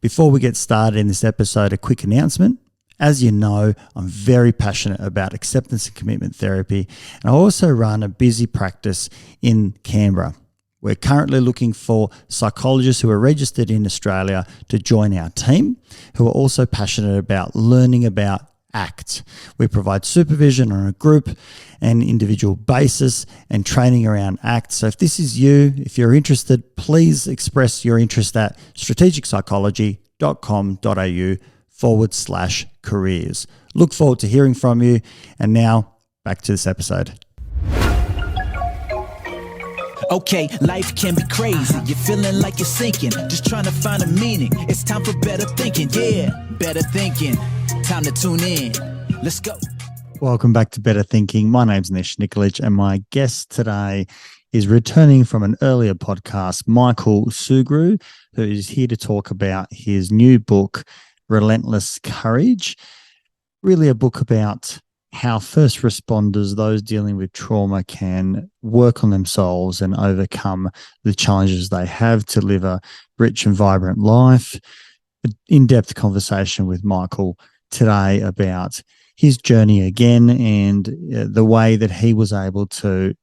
Before we get started in this episode, a quick announcement. As you know, I'm very passionate about acceptance and commitment therapy, and I also run a busy practice in Canberra. We're currently looking for psychologists who are registered in Australia to join our team, who are also passionate about learning about ACT. We provide supervision on a group and individual basis and training around ACT. So if this is you, if you're interested, please express your interest at strategicpsychology.com.au/careers. Look forward to hearing from you. And now back to this episode. Okay, life can be crazy. You're feeling like you're sinking, just trying to find a meaning. It's time for better thinking. Yeah, better thinking. Time to tune in. Let's go. Welcome back to Better Thinking. My name's Nesh Nikolic, and my guest today is returning from an earlier podcast, Michael Sugrue, who is here to talk about his new book, Relentless Courage. Really a book about how first responders, those dealing with trauma, can work on themselves and overcome the challenges they have to live a rich and vibrant life. An in-depth conversation with Michael today about his journey again and the way that he was able to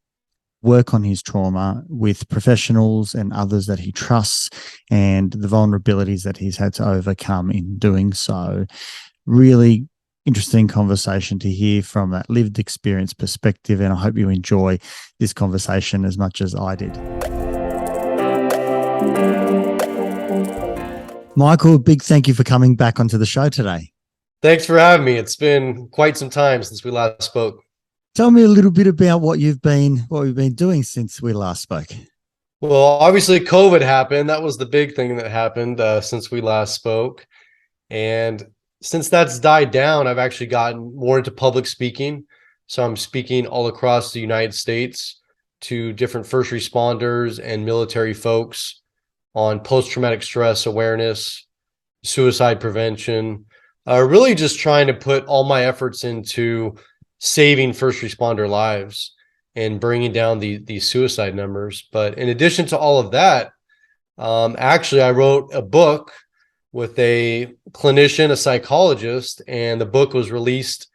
work on his trauma with professionals and others that he trusts, and the vulnerabilities that he's had to overcome in doing so. Really interesting conversation to hear from that lived experience perspective, and I hope you enjoy this conversation as much as I did. Michael, big thank you for coming back onto the show today. Thanks for having me. It's been quite some time since we last spoke. Tell me a little bit about what we've been doing since we last spoke. Well, obviously COVID happened. That was the big thing that happened since we last spoke. And since that's died down, I've actually gotten more into public speaking. So I'm speaking all across the United States to different first responders and military folks on post-traumatic stress awareness, suicide prevention, really just trying to put all my efforts into saving first responder lives and bringing down the suicide numbers. But in addition to all of that, actually, I wrote a book with a clinician, a psychologist, and the book was released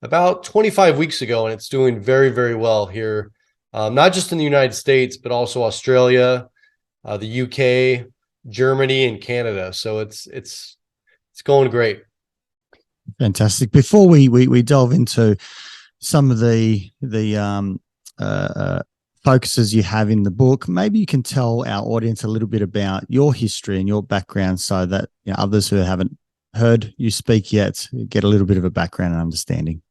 about 25 weeks ago, and it's doing very, very well here, not just in the United States, but also Australia, the UK, Germany, and Canada. So it's going great. Fantastic. Before we delve into some of the focuses you have in the book, maybe you can tell our audience a little bit about your history and your background, so that others who haven't heard you speak yet get a little bit of a background and understanding.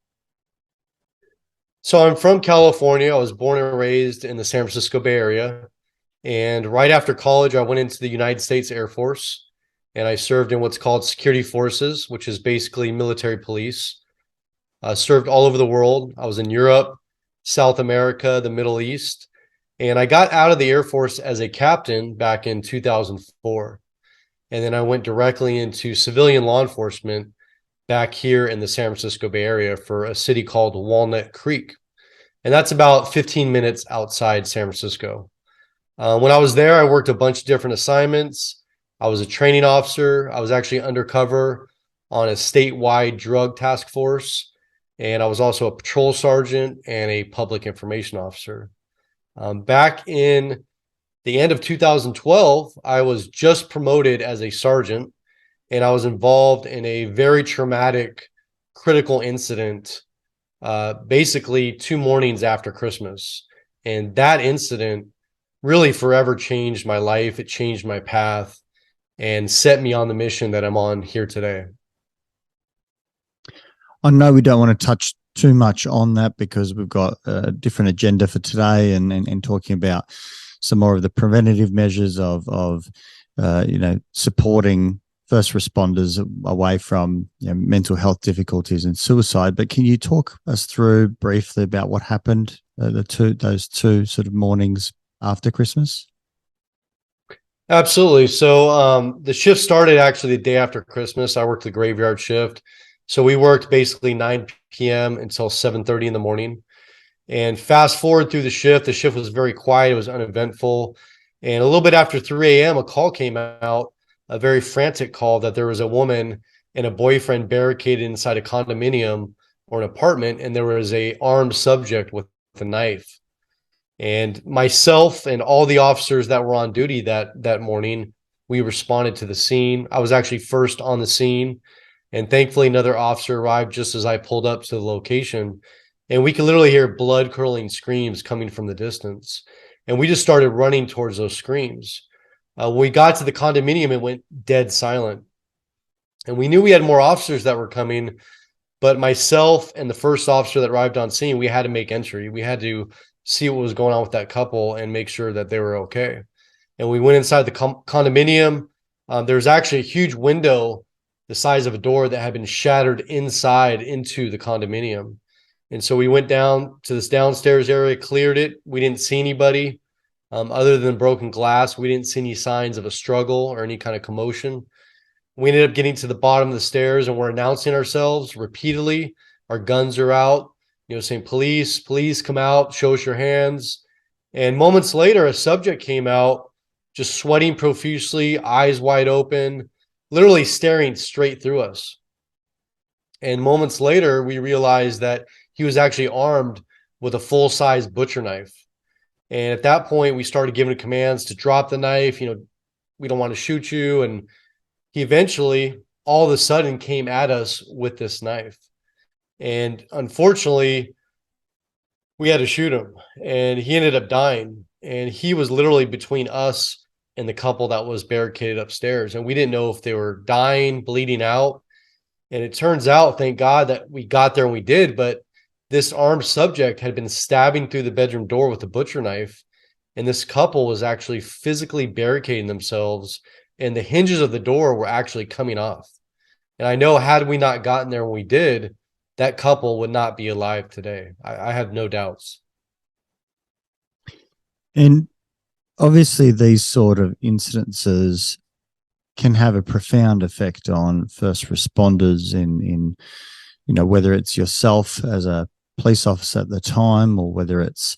So I'm from California. I was born and raised in the San Francisco Bay Area. And right after college, I went into the United States Air Force, and I served in what's called security forces, which is basically military police. I served all over the world. I was in Europe, South America, the Middle East, and I got out of the Air Force as a captain back in 2004. And then I went directly into civilian law enforcement back here in the San Francisco Bay Area for a city called Walnut Creek. And that's about 15 minutes outside San Francisco. When I was there, I worked a bunch of different assignments. I was a training officer. I was actually undercover on a statewide drug task force. And I was also a patrol sergeant and a public information officer. Back in the end of 2012, I was just promoted as a sergeant, and I was involved in a very traumatic, critical incident, basically 2 mornings after Christmas. And that incident really forever changed my life. It changed my path and set me on the mission that I'm on here today. I know we don't want to touch too much on that because we've got a different agenda for today, and talking about some more of the preventative measures of supporting first responders away from mental health difficulties and suicide. But can you talk us through briefly about what happened those two sort of mornings after Christmas? Absolutely. So the shift started actually the day after Christmas. I worked the graveyard shift. So we worked basically 9 p.m. until 7:30 in the morning. And fast forward through the shift was very quiet. It was uneventful. And a little bit after 3 a.m., a call came out a very frantic call that there was a woman and a boyfriend barricaded inside a condominium or an apartment, and there was a armed subject with a knife. And myself and all the officers that were on duty that morning, we responded to the scene. I was actually first on the scene, and thankfully another officer arrived just as I pulled up to the location, and we could literally hear blood curdling screams coming from the distance. And we just started running towards those screams. When we got to the condominium, it went dead silent. And we knew we had more officers that were coming, but myself and the first officer that arrived on scene, we had to make entry. We had to see what was going on with that couple and make sure that they were okay. And we went inside the condominium. There was actually a huge window the size of a door that had been shattered inside into the condominium. And so we went down to this downstairs area, cleared it. We didn't see anybody other than broken glass. We didn't see any signs of a struggle or any kind of commotion. We ended up getting to the bottom of the stairs, and we're announcing ourselves repeatedly. Our guns are out, saying, police, please come out, show us your hands. And moments later, a subject came out, just sweating profusely, eyes wide open, literally staring straight through us. And moments later, we realized that he was actually armed with a full-size butcher knife. And at that point, we started giving commands to drop the knife. We don't want to shoot you. And he eventually, all of a sudden, came at us with this knife. And unfortunately, we had to shoot him. And he ended up dying. And he was literally between us and the couple that was barricaded upstairs. And we didn't know if they were dying, bleeding out. And it turns out, thank God, that we got there and we did. But this armed subject had been stabbing through the bedroom door with a butcher knife. And this couple was actually physically barricading themselves, and the hinges of the door were actually coming off. And I know, had we not gotten there when we did, that couple would not be alive today. I have no doubts. And obviously these sort of incidences can have a profound effect on first responders in whether it's yourself as a police officer at the time, or whether it's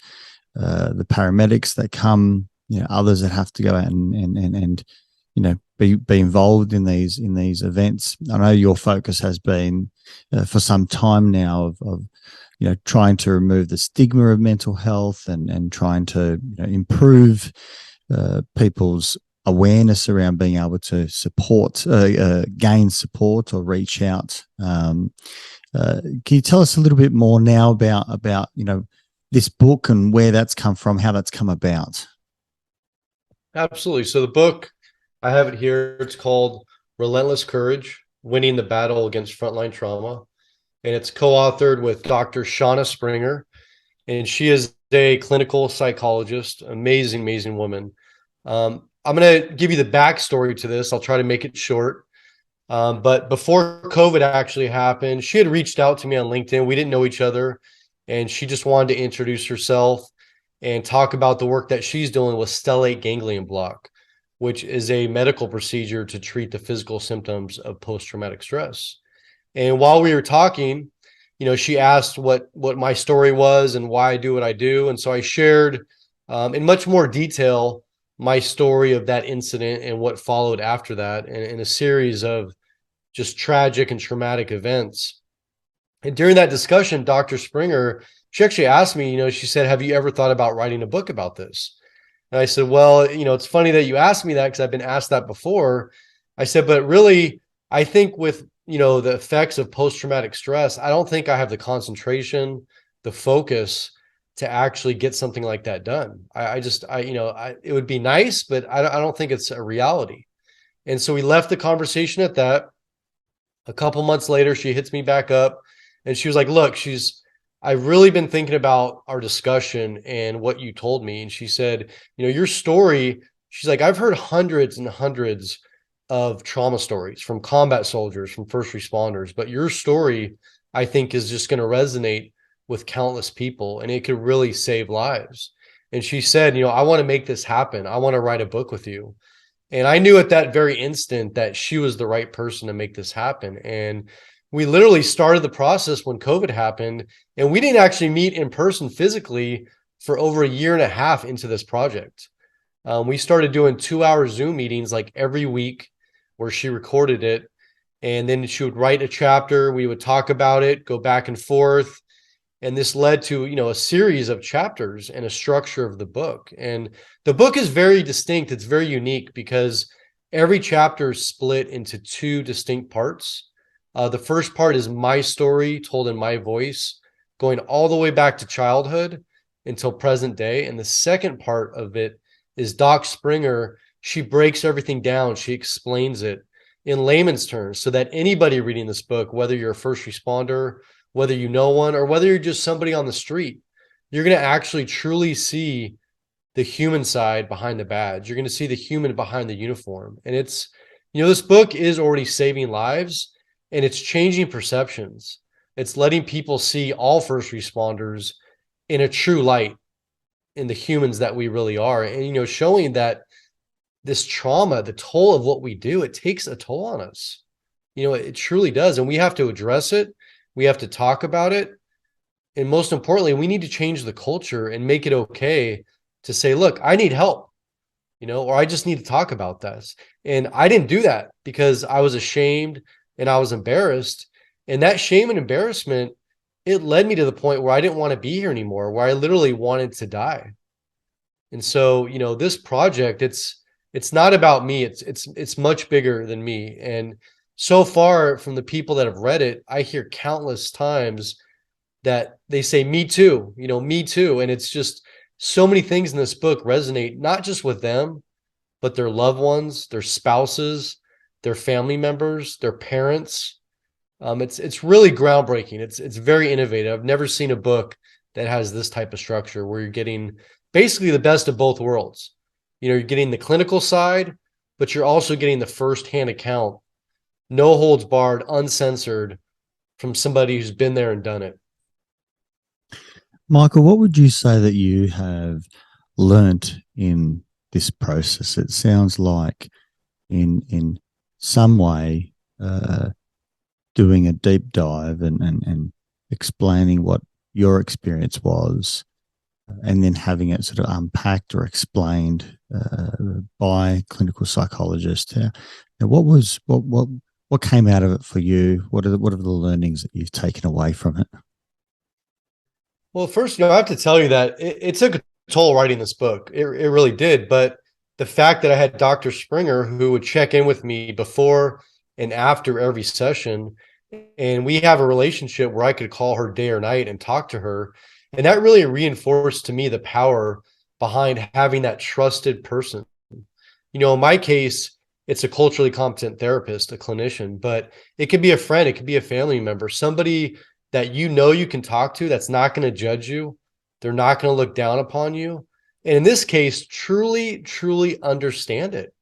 the paramedics that come, others that have to go out and be involved in these events. I know your focus has been for some time now of trying to remove the stigma of mental health and trying to improve people's awareness around being able to support, gain support or reach out. Can you tell us a little bit more now about this book and where that's come from, how that's come about? Absolutely. So the book, I have it here. It's called Relentless Courage, Winning the Battle Against Frontline Trauma. And it's co-authored with Dr. Shauna Springer. And she is a clinical psychologist, amazing, amazing woman. I'm going to give you the backstory to this. I'll try to make it short. But before COVID actually happened, she had reached out to me on LinkedIn. We didn't know each other, and she just wanted to introduce herself and talk about the work that she's doing with stellate ganglion block, which is a medical procedure to treat the physical symptoms of post-traumatic stress. And while we were talking, she asked what my story was and why I do what I do. And so I shared in much more detail my story of that incident and what followed after that, and in a series of just tragic and traumatic events. And during that discussion, Dr. Springer, she actually asked me, she said, have you ever thought about writing a book about this? And I said, well, it's funny that you asked me that, because I've been asked that before. I said, but really, I think with, the effects of post-traumatic stress, I don't think I have the concentration, the focus to actually get something like that done. It would be nice, but I don't think it's a reality. And so we left the conversation at that. A couple months later, she hits me back up and she was like, look, I've really been thinking about our discussion and what you told me. And she said, your story, she's like, I've heard hundreds and hundreds of trauma stories from combat soldiers, from first responders, but your story, I think, is just going to resonate with countless people, and it could really save lives. And she said, I want to make this happen. I want to write a book with you. And I knew at that very instant that she was the right person to make this happen. And we literally started the process when COVID happened, and we didn't actually meet in person physically for over a year and a half into this project. We started doing 2-hour Zoom meetings like every week. where she recorded it. And then she would write a chapter. We would talk about it, go back and forth. And this led to, a series of chapters and a structure of the book. And the book is very distinct. It's very unique because every chapter is split into two distinct parts. The first part is my story told in my voice, going all the way back to childhood until present day. And the second part of it is Doc Springer. She breaks everything down. She explains it in layman's terms so that anybody reading this book, whether you're a first responder, whether you know one, or whether you're just somebody on the street, you're going to actually truly see the human side behind the badge. You're going to see the human behind the uniform. And it's, this book is already saving lives, and it's changing perceptions. It's letting people see all first responders in a true light, in the humans that we really are. And, showing that this trauma, the toll of what we do, it takes a toll on us. It truly does. And we have to address it. We have to talk about it. And most importantly, we need to change the culture and make it okay to say, look, I need help, or I just need to talk about this. And I didn't do that because I was ashamed and I was embarrassed. And that shame and embarrassment, it led me to the point where I didn't want to be here anymore, where I literally wanted to die. And so, this project, it's not about me. It's much bigger than me. And so far from the people that have read it, I hear countless times that they say, me too, me too. And it's just so many things in this book resonate, not just with them, but their loved ones, their spouses, their family members, their parents. It's really groundbreaking. It's very innovative. I've never seen a book that has this type of structure where you're getting basically the best of both worlds. You're getting the clinical side, but you're also getting the firsthand account, no holds barred, uncensored, from somebody who's been there and done it. Michael, what would you say that you have learnt in this process? It sounds like in some way doing a deep dive and explaining what your experience was, and then having it sort of unpacked or explained by clinical psychologists. Now, what came out of it for you? What are the learnings that you've taken away from it? Well, first, I have to tell you that it took a toll writing this book. It really did. But the fact that I had Dr. Springer who would check in with me before and after every session, and we have a relationship where I could call her day or night and talk to her. And that really reinforced to me the power behind having that trusted person. In my case, it's a culturally competent therapist, a clinician, but it could be a friend, it could be a family member, somebody that you can talk to that's not going to judge you. They're not going to look down upon you. And in this case, truly, truly understand it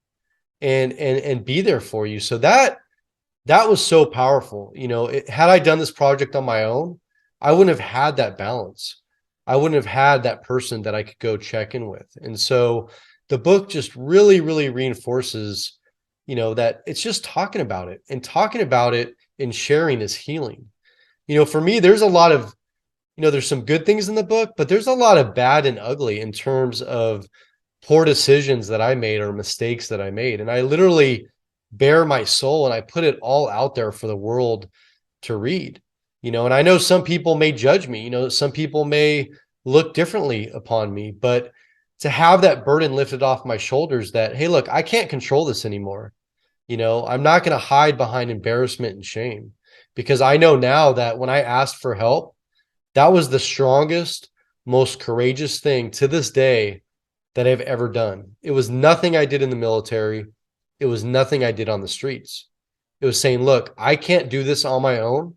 and be there for you. So that was so powerful. Had I done this project on my own, I wouldn't have had that balance. I wouldn't have had that person that I could go check in with. And so the book just really, really reinforces, that it's just talking about it, and talking about it and sharing is healing. For me, there's a lot of, there's some good things in the book, but there's a lot of bad and ugly in terms of poor decisions that I made or mistakes that I made. And I literally bare my soul and I put it all out there for the world to read. And I know some people may judge me, some people may look differently upon me, but to have that burden lifted off my shoulders that, hey, look, I can't control this anymore. I'm not going to hide behind embarrassment and shame, because I know now that when I asked for help, that was the strongest, most courageous thing to this day that I've ever done. It was nothing I did in the military. It was nothing I did on the streets. It was saying, look, I can't do this on my own.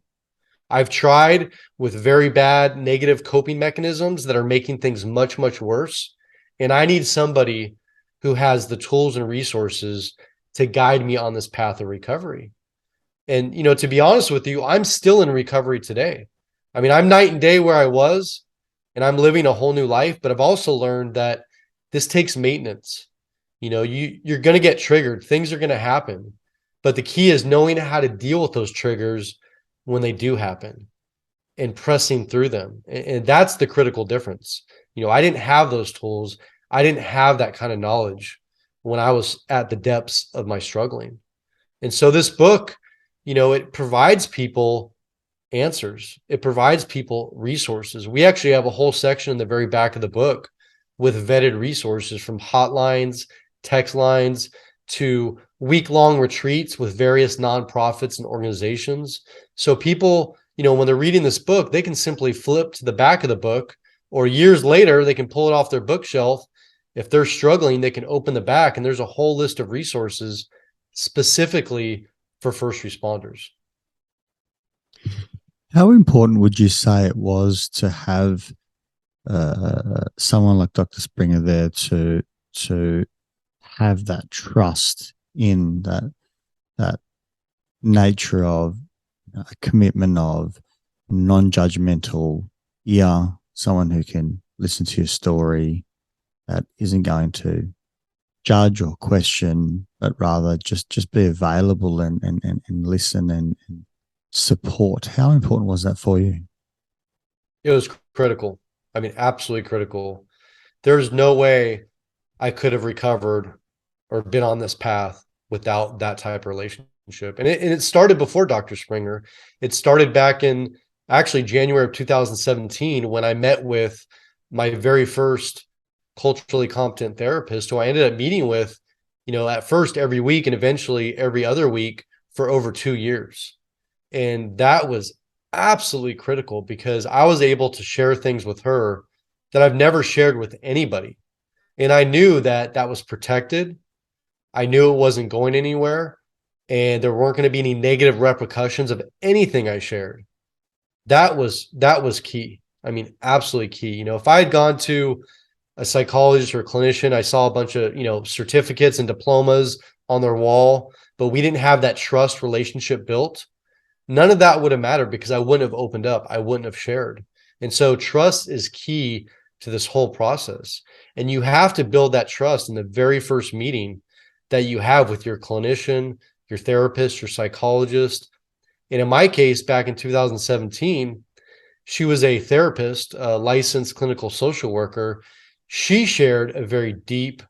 I've tried with very bad negative coping mechanisms that are making things much, much worse. And I need somebody who has the tools and resources to guide me on this path of recovery. And, to be honest with you, I'm still in recovery today. I mean, I'm night and day where I was, and I'm living a whole new life, but I've also learned that this takes maintenance. You're going to get triggered. Things are going to happen. But the key is knowing how to deal with those triggers when they do happen and pressing through them. And that's the critical difference. I didn't have those tools. I didn't have that kind of knowledge when I was at the depths of my struggling. And so this book, it provides people answers. It provides people resources. We actually have a whole section in the very back of the book with vetted resources, from hotlines, text lines, to week-long retreats with various nonprofits and organizations. So people, when they're reading this book, they can simply flip to the back of the book, or years later, they can pull it off their bookshelf. If they're struggling, they can open the back, and there's a whole list of resources specifically for first responders. How important would you say it was to have someone like Dr. Springer there to have that trust in that nature of a commitment of non-judgmental ear, someone who can listen to your story, that isn't going to judge or question, but rather just be available and listen and support? How important was that for you? It was critical. I mean, absolutely critical. There's no way I could have recovered or been on this path without that type of relationship. And it started before Dr. Springer. It started back in actually January of 2017, when I met with my very first culturally competent therapist, who I ended up meeting with, at first every week and eventually every other week for over 2 years. And that was absolutely critical, because I was able to share things with her that I've never shared with anybody. And I knew that that was protected. I knew it wasn't going anywhere, and there weren't going to be any negative repercussions of anything I shared. That was key. I mean, absolutely key. If I had gone to a psychologist or a clinician, I saw a bunch of, certificates and diplomas on their wall, but we didn't have that trust relationship built, none of that would have mattered, because I wouldn't have opened up. I wouldn't have shared. And so trust is key to this whole process. And you have to build that trust in the very first meeting that you have with your clinician, your therapist, your psychologist. And in my case, back in 2017, she was a therapist, a licensed clinical social worker. She shared a very deep,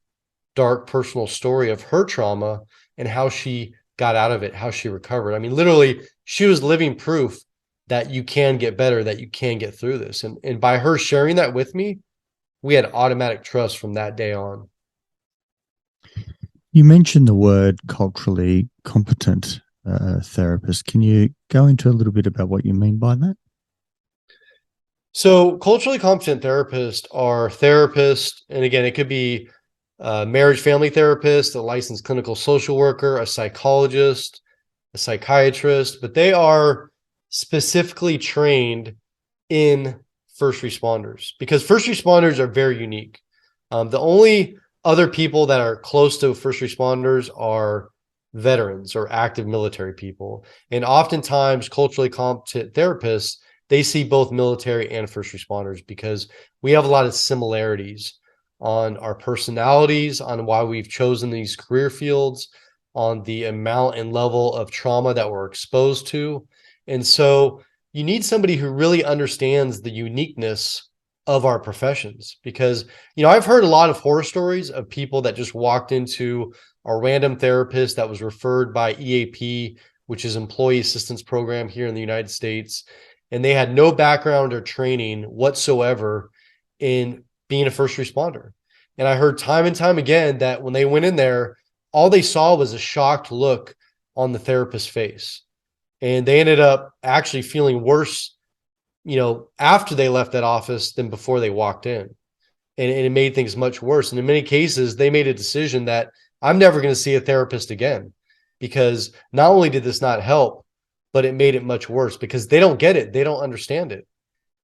dark personal story of her trauma and how she got out of it, how she recovered. I mean, literally, she was living proof that you can get better, that you can get through this. And by her sharing that with me, we had automatic trust from that day on. You mentioned the word culturally competent therapist. Can you go into a little bit about what you mean by that? So culturally competent therapists are therapists, and again, it could be a marriage family therapist, a licensed clinical social worker, a psychologist, a psychiatrist, but they are specifically trained in first responders, because first responders are very unique. The only other people that are close to first responders are veterans or active military people. And oftentimes culturally competent therapists, they see both military and first responders, because we have a lot of similarities on our personalities, on why we've chosen these career fields, on the amount and level of trauma that we're exposed to. And so you need somebody who really understands the uniqueness of our professions, because, I've heard a lot of horror stories of people that just walked into a random therapist that was referred by EAP, which is Employee Assistance Program here in the United States. And they had no background or training whatsoever in being a first responder. And I heard time and time again that when they went in there, all they saw was a shocked look on the therapist's face. And they ended up actually feeling worse, after they left that office than before they walked in. And it made things much worse. And in many cases, they made a decision that I'm never going to see a therapist again, because not only did this not help, but it made it much worse, because they don't get it. They don't understand it.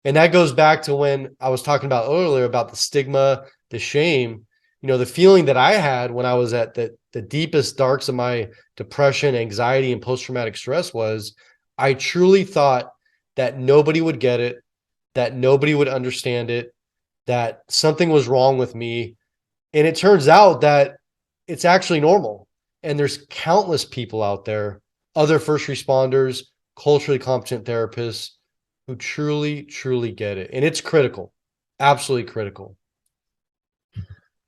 And that goes back to when I was talking about earlier about the stigma, the shame, the feeling that I had when I was at the deepest darks of my depression, anxiety, and post-traumatic stress was I truly thought that nobody would get it, that nobody would understand it, that something was wrong with me. And it turns out that it's actually normal. And there's countless people out there, other first responders, culturally competent therapists, who truly, truly get it. And it's critical, absolutely critical.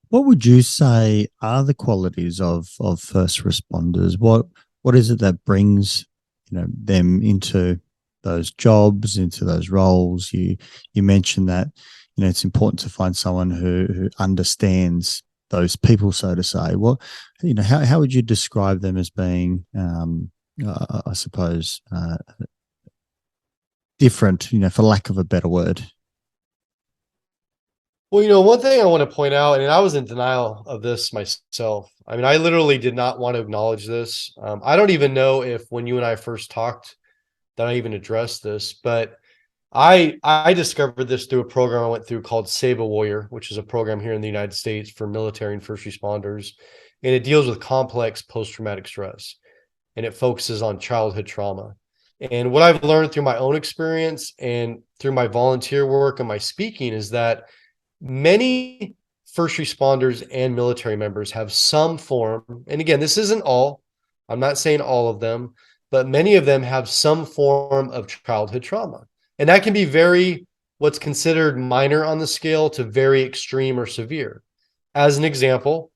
What would you say are the qualities of first responders? What what is it that brings, them into those jobs, into those roles? You mentioned that, it's important to find someone who understands those people, so to say. What, how would you describe them as being, I suppose, different, for lack of a better word? Well, one thing I want to point out, and I was in denial of this myself. I mean, I literally did not want to acknowledge this. I don't even know if when you and I first talked that I even addressed this, but I discovered this through a program I went through called Save a Warrior, which is a program here in the United States for military and first responders. And it deals with complex post-traumatic stress, and it focuses on childhood trauma. And what I've learned through my own experience and through my volunteer work and my speaking is that many first responders and military members have some form, and again, this isn't all, I'm not saying all of them, but many of them have some form of childhood trauma. And that can be what's considered minor on the scale to very extreme or severe. As an example,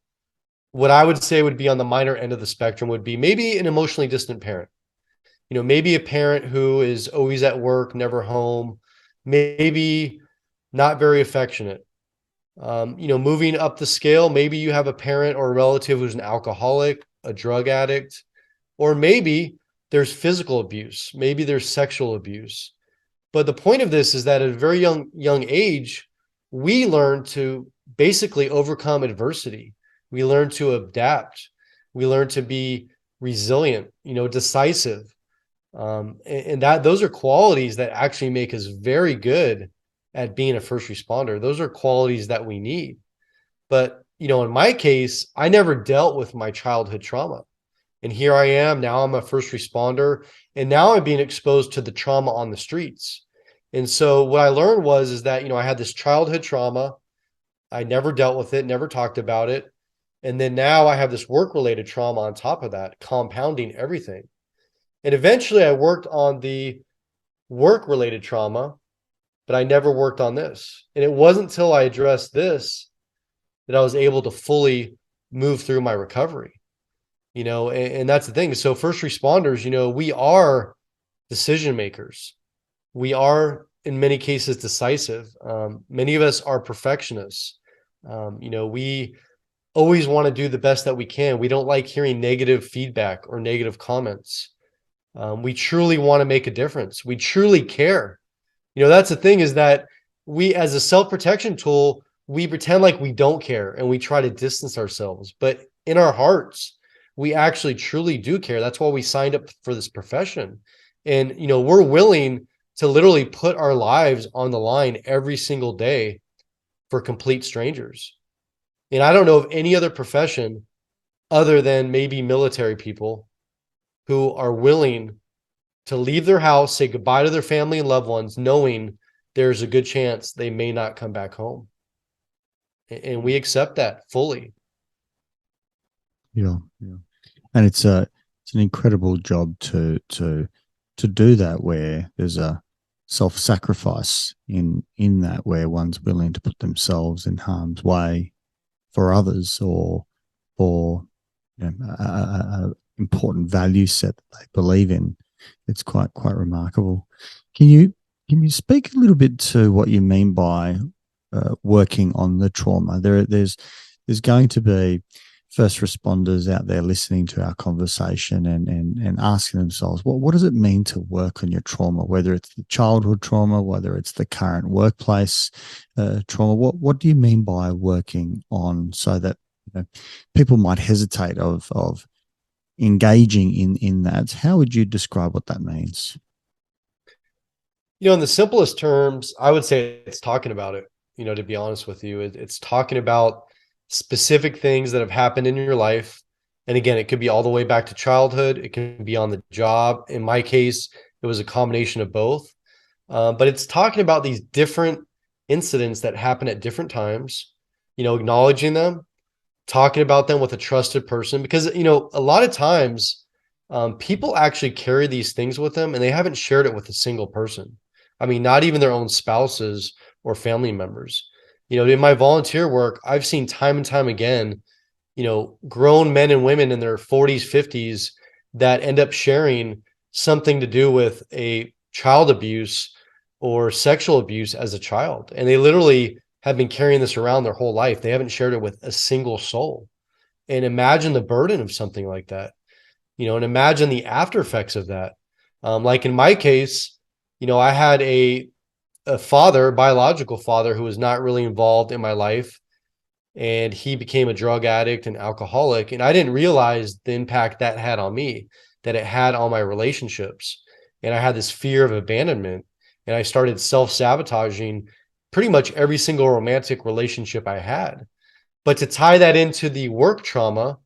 what I would say would be on the minor end of the spectrum would be maybe an emotionally distant parent. Maybe a parent who is always at work, never home, maybe not very affectionate. Moving up the scale, maybe you have a parent or a relative who's an alcoholic, a drug addict, or maybe there's physical abuse, maybe there's sexual abuse. But the point of this is that at a very young age, we learn to basically overcome adversity. We learn to adapt. We learn to be resilient, decisive. And that those are qualities that actually make us very good at being a first responder. Those are qualities that we need. But, in my case, I never dealt with my childhood trauma. And here I am, now I'm a first responder, and now I'm being exposed to the trauma on the streets. And so what I learned is that, I had this childhood trauma. I never dealt with it, never talked about it. And then now I have this work-related trauma on top of that, compounding everything. And eventually I worked on the work-related trauma, but I never worked on this. And it wasn't until I addressed this that I was able to fully move through my recovery. And that's the thing. So first responders, we are decision makers. We are, in many cases, decisive. Many of us are perfectionists. We always want to do the best that we can. We don't like hearing negative feedback or negative comments. We truly want to make a difference. We truly care. That's the thing, is that we, as a self-protection tool, we pretend like we don't care and we try to distance ourselves. But in our hearts, we actually truly do care. That's why we signed up for this profession. And, we're willing to literally put our lives on the line every single day for complete strangers. And I don't know of any other profession other than maybe military people who are willing to leave their house, say goodbye to their family and loved ones, knowing there's a good chance they may not come back home. And we accept that fully. Yeah. And it's an incredible job to do that, where there's a self-sacrifice in that, where one's willing to put themselves in harm's way for others, or for a important value set that they believe in. It's quite remarkable. Can you speak a little bit to what you mean by working on the trauma? There's going to be first responders out there listening to our conversation and asking themselves, what does it mean to work on your trauma, whether it's the childhood trauma, whether it's the current workplace trauma? What do you mean by working on, so that people might hesitate of engaging in that? How would you describe what that means? In the simplest terms, I would say it's talking about it. To be honest with you, it's talking about specific things that have happened in your life. And again, it could be all the way back to childhood. It can be on the job. In my case, it was a combination of both. But it's talking about these different incidents that happen at different times, acknowledging them, talking about them with a trusted person, because, a lot of times people actually carry these things with them and they haven't shared it with a single person. I mean, not even their own spouses or family members. In my volunteer work, I've seen time and time again, grown men and women in their 40s, 50s that end up sharing something to do with a child abuse or sexual abuse as a child. And they literally have been carrying this around their whole life. They haven't shared it with a single soul. And imagine the burden of something like that, and imagine the after effects of that. Like in my case, I had a father, biological father, who was not really involved in my life. And he became a drug addict and alcoholic. And I didn't realize the impact that had on me, that it had on my relationships. And I had this fear of abandonment. And I started self-sabotaging pretty much every single romantic relationship I had. But to tie that into the work trauma,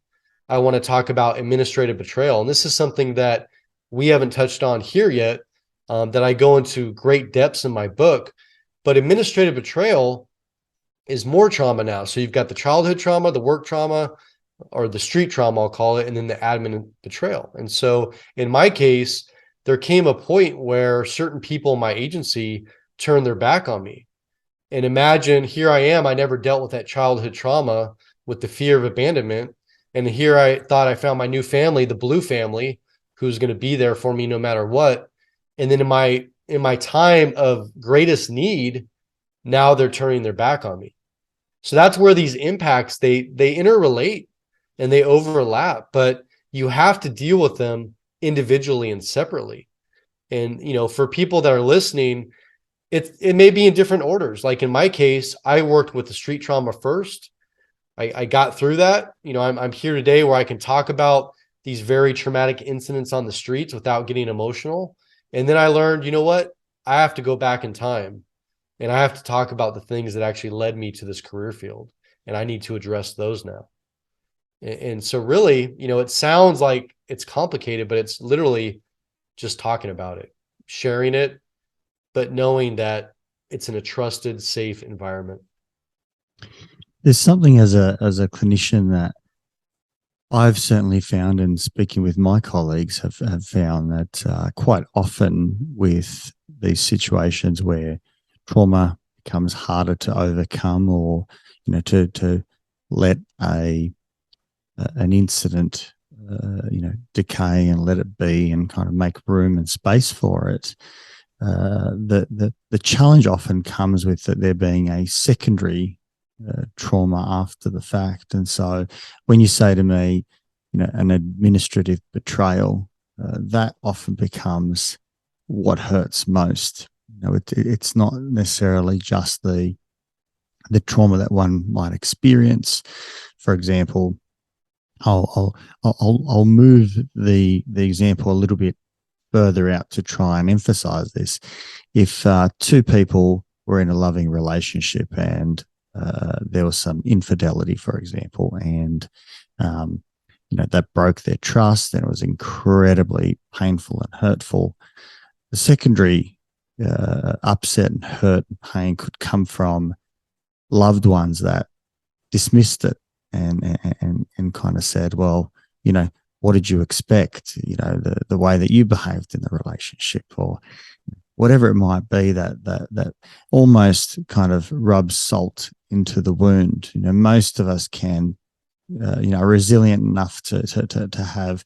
I want to talk about administrative betrayal. And this is something that we haven't touched on here yet, that I go into great depths in my book. But administrative betrayal is more trauma now. So you've got the childhood trauma, the work trauma, or the street trauma, I'll call it, and then the admin betrayal. And so in my case, there came a point where certain people in my agency turned their back on me. And imagine, here I am, I never dealt with that childhood trauma with the fear of abandonment. And here I thought I found my new family, the blue family, who's going to be there for me no matter what. And then in my time of greatest need, now they're turning their back on me. So that's where these impacts, they interrelate and they overlap, but you have to deal with them individually and separately. And, for people that are listening, it may be in different orders. Like in my case, I worked with the street trauma first. I got through that. I'm here today where I can talk about these very traumatic incidents on the streets without getting emotional. And then I learned, you know what? I have to go back in time and I have to talk about the things that actually led me to this career field. And I need to address those now. And so really, it sounds like it's complicated, but it's literally just talking about it, sharing it, but knowing that it's in a trusted, safe environment. There's something as a clinician that I've certainly found, and speaking with my colleagues have found that quite often with these situations where trauma becomes harder to overcome, or to let an incident decay and let it be and kind of make room and space for it. The challenge often comes with that there being a secondary trauma after the fact. And so when you say to me, an administrative betrayal, that often becomes what hurts most. It's not necessarily just the trauma that one might experience. For example, I'll move the example a little bit further out to try and emphasize this. If two people were in a loving relationship and there was some infidelity, for example, and that broke their trust, and it was incredibly painful and hurtful, the secondary upset and hurt and pain could come from loved ones that dismissed it and kind of said, well, what did you expect? The way that you behaved in the relationship, or whatever it might be, that almost kind of rubs salt into the wound. Most of us can, are resilient enough to have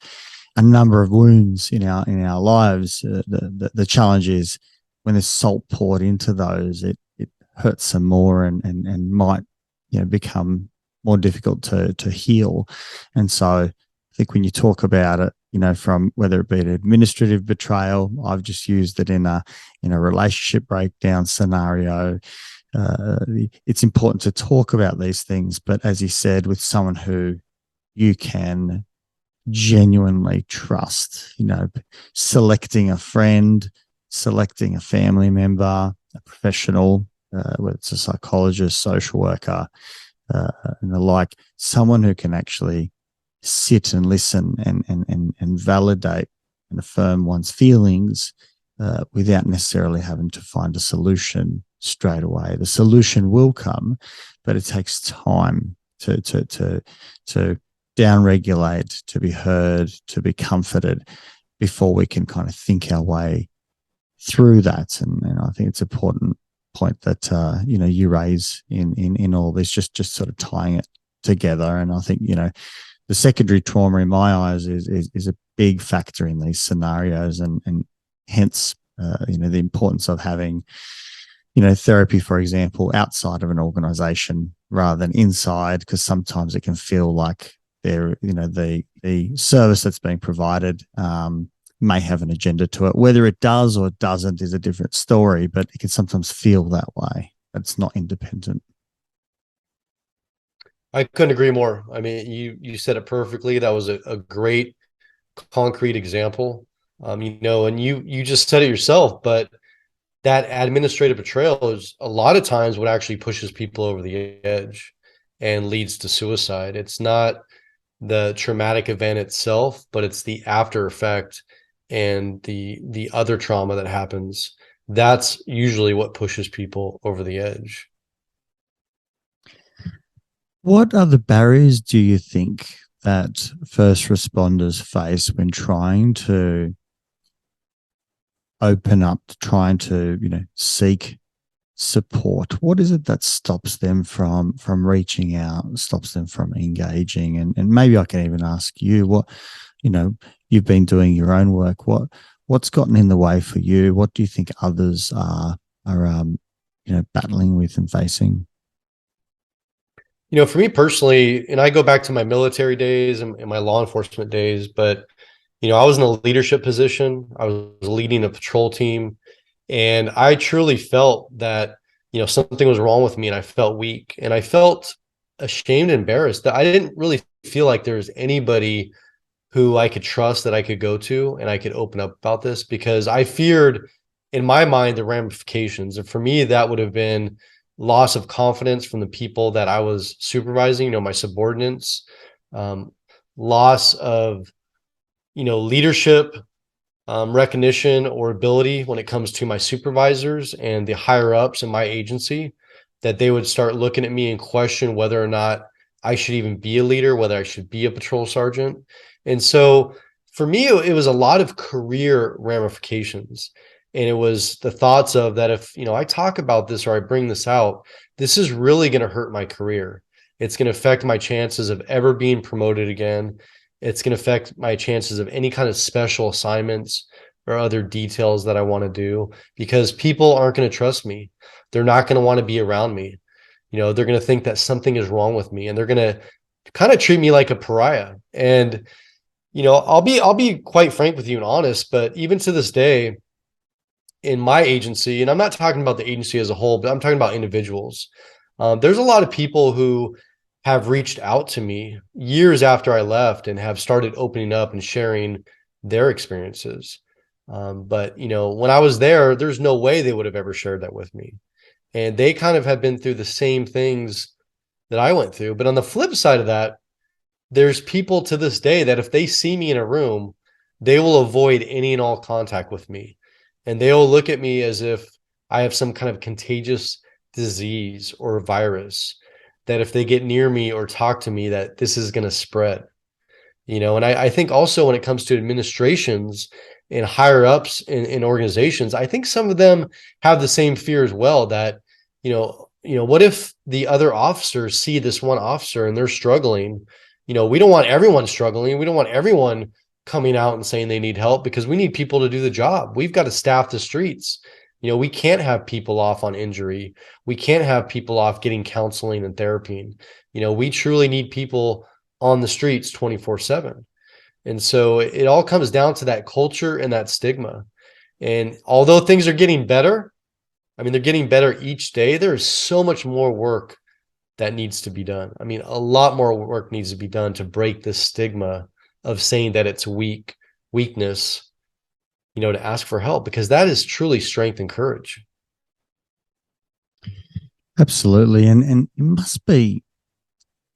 a number of wounds in our lives. The challenge is when there's salt poured into those, it hurts some more and might become more difficult to heal. And so I think when you talk about it, from whether it be an administrative betrayal, I've just used it in a relationship breakdown scenario. It's important to talk about these things, but as you said, with someone who you can genuinely trust, selecting a friend, selecting a family member, a professional, whether it's a psychologist, social worker, and the like, someone who can actually sit and listen and validate and affirm one's feelings without necessarily having to find a solution straight away. The solution will come, but it takes time to downregulate, to be heard, to be comforted before we can kind of think our way through that. And I think it's an important point that you raise in all this, just sort of tying it together. And I think the secondary trauma in my eyes is big factor in these scenarios, and hence, the importance of having, therapy, for example, outside of an organization rather than inside, because sometimes it can feel like the service that's being provided may have an agenda to it. Whether it does or doesn't is a different story, but it can sometimes feel that way. It's not independent. I couldn't agree more. I mean, you said it perfectly. That was a great concrete example. And you just said it yourself, but that administrative betrayal is a lot of times what actually pushes people over the edge and leads to suicide. It's not the traumatic event itself, but it's the after effect and the other trauma that happens. That's usually what pushes people over the edge. What other barriers do you think that first responders face when trying to open up, trying to, seek support? What is it that stops them from reaching out, stops them from engaging? And maybe I can even ask you, what, you've been doing your own work. What's gotten in the way for you? What do you think others are battling with and facing? For me personally, and I go back to my military days and my law enforcement days, but I was in a leadership position. I was leading a patrol team, and I truly felt that, something was wrong with me, and I felt weak, and I felt ashamed and embarrassed that I didn't really feel like there was anybody who I could trust, that I could go to and I could open up about this, because I feared in my mind the ramifications. And for me, that would have been loss of confidence from the people that I was supervising, my subordinates, loss of, leadership, recognition or ability when it comes to my supervisors and the higher ups in my agency, that they would start looking at me and question whether or not I should even be a leader, whether I should be a patrol sergeant. And so for me, it was a lot of career ramifications. And it was the thoughts of that, if, I talk about this or I bring this out, this is really going to hurt my career. It's going to affect my chances of ever being promoted again. It's going to affect my chances of any kind of special assignments or other details that I want to do, because people aren't going to trust me. They're not going to want to be around me. They're going to think that something is wrong with me, and they're going to kind of treat me like a pariah. And, I'll be quite frank with you and honest, but even to this day, in my agency, and I'm not talking about the agency as a whole, but I'm talking about individuals. There's a lot of people who have reached out to me years after I left and have started opening up and sharing their experiences. But, when I was there, there's no way they would have ever shared that with me. And they kind of have been through the same things that I went through. But on the flip side of that, there's people to this day that if they see me in a room, they will avoid any and all contact with me. And they'll look at me as if I have some kind of contagious disease or virus, that if they get near me or talk to me, that this is going to spread. And I think also when it comes to administrations and higher ups in organizations, I think some of them have the same fear as well, that, what if the other officers see this one officer and they're struggling? We don't want everyone struggling. We don't want everyone coming out and saying they need help, because we need people to do the job. We've got to staff the streets. We can't have people off on injury. We can't have people off getting counseling and therapy. We truly need people on the streets 24/7. And so it all comes down to that culture and that stigma. And although things are getting better, I mean, they're getting better each day, there is so much more work that needs to be done. I mean, a lot more work needs to be done to break this stigma of saying that it's weakness, to ask for help, because that is truly strength and courage. Absolutely. And it must be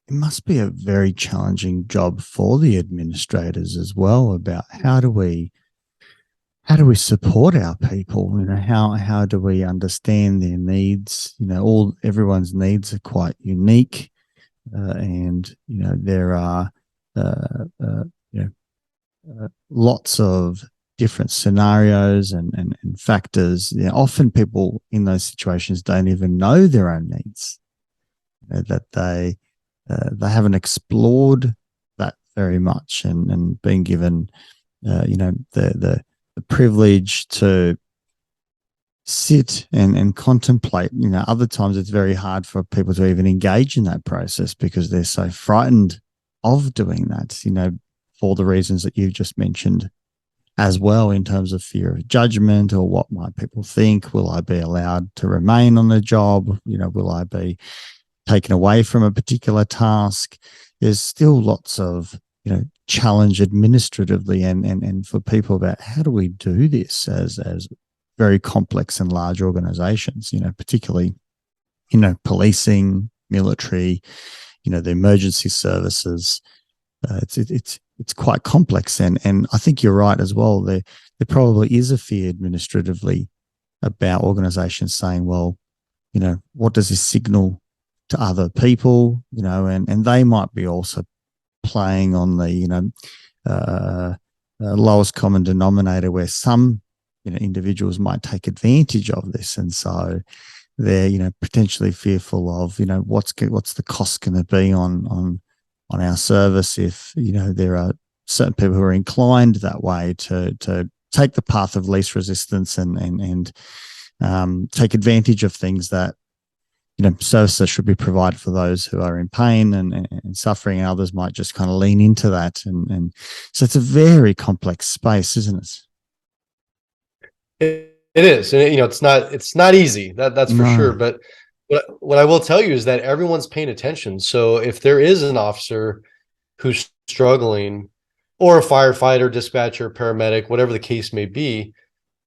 a very challenging job for the administrators as well, about how do we support our people? How do we understand their needs? Everyone's needs are quite unique, and there are lots of different scenarios and factors. Often people in those situations don't even know their own needs, that they haven't explored that very much and been given the privilege to sit and contemplate. Other times it's very hard for people to even engage in that process because they're so frightened of doing that, for the reasons that you've just mentioned as well, in terms of fear of judgment or what might people think. Will I be allowed to remain on the job? Will I be taken away from a particular task? There's still lots of, challenge administratively and for people about how do we do this as very complex and large organizations, particularly, policing, military, the emergency services. It's quite complex, and I think you're right as well. There probably is a fear administratively about organizations saying, well, what does this signal to other people, and they might be also playing on the, lowest common denominator where some, individuals might take advantage of this. And so they're, potentially fearful of, what's the cost going to be on our service if, there are certain people who are inclined that way to take the path of least resistance and take advantage of things that, services should be provided for those who are in pain and suffering, and others might just kind of lean into that. And so it's a very complex space, isn't it? It is. And, it's not easy. That's for sure. But what I will tell you is that everyone's paying attention. So if there is an officer who's struggling, or a firefighter, dispatcher, paramedic, whatever the case may be,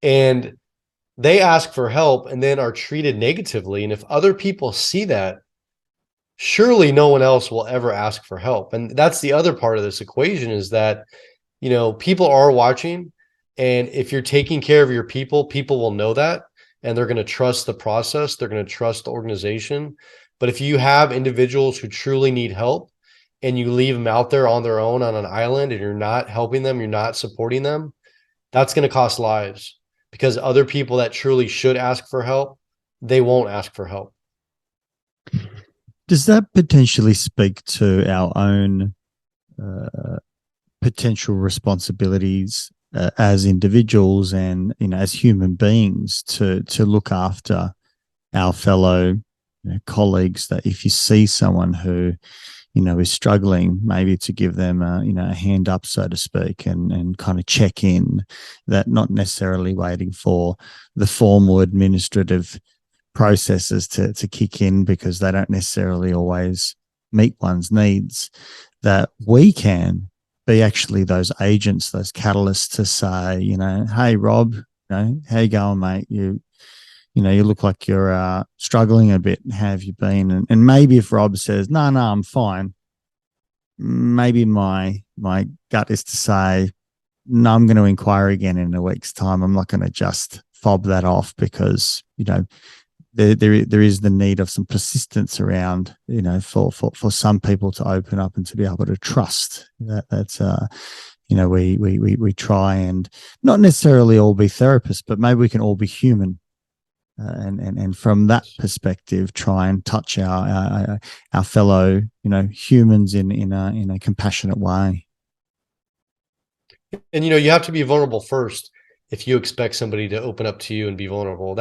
and they ask for help and then are treated negatively, and if other people see that, surely no one else will ever ask for help. And that's the other part of this equation, is that, people are watching, and if you're taking care of your people, people will know that, and they're going to trust the process. They're going to trust the organization. But if you have individuals who truly need help and you leave them out there on their own on an island, and you're not helping them, you're not supporting them, that's going to cost lives, because other people that truly should ask for help, they won't ask for help. Does that potentially speak to our own potential responsibilities as individuals and, as human beings to look after our fellow colleagues? That if you see someone who, is struggling, maybe to give them a hand up, so to speak, and kind of check in, that not necessarily waiting for the formal administrative processes to kick in, because they don't necessarily always meet one's needs, that we can be actually those agents, those catalysts to say, hey, Rob, how you going, mate? You look like you're struggling a bit. How have you been? And maybe if Rob says, no, I'm fine, maybe my gut is to say, no, I'm going to inquire again in a week's time. I'm not going to just fob that off, because, there is the need of some persistence around, for some people to open up and to be able to trust that's we try and not necessarily all be therapists, but maybe we can all be human. And from that perspective, try and touch our fellow, humans in a compassionate way. And, you have to be vulnerable first if you expect somebody to open up to you and be vulnerable.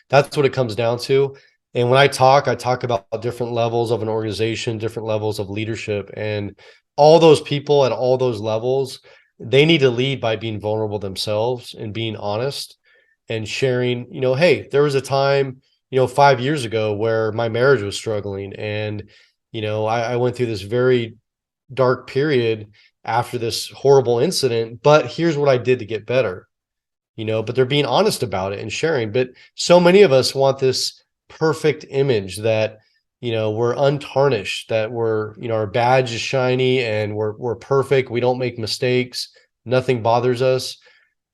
That's what it comes down to. And when I talk about different levels of an organization, different levels of leadership, and all those people at all those levels, they need to lead by being vulnerable themselves and being honest and sharing, hey, there was a time, 5 years ago where my marriage was struggling, and, I went through this very dark period after this horrible incident, but here's what I did to get better. But they're being honest about it and sharing. But so many of us want this perfect image that, we're untarnished, that we're, our badge is shiny and we're perfect. We don't make mistakes. Nothing bothers us.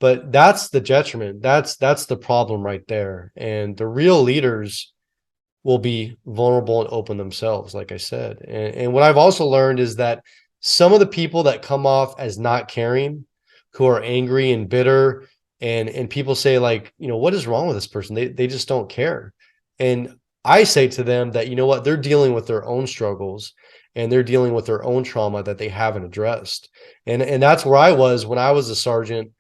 But that's the detriment. That's the problem right there. And the real leaders will be vulnerable and open themselves, like I said. And what I've also learned is that some of the people that come off as not caring, who are angry and bitter, and people say, like, what is wrong with this person? They just don't care. And I say to them that, you know what, they're dealing with their own struggles and they're dealing with their own trauma that they haven't addressed. And that's where I was when I was a sergeant.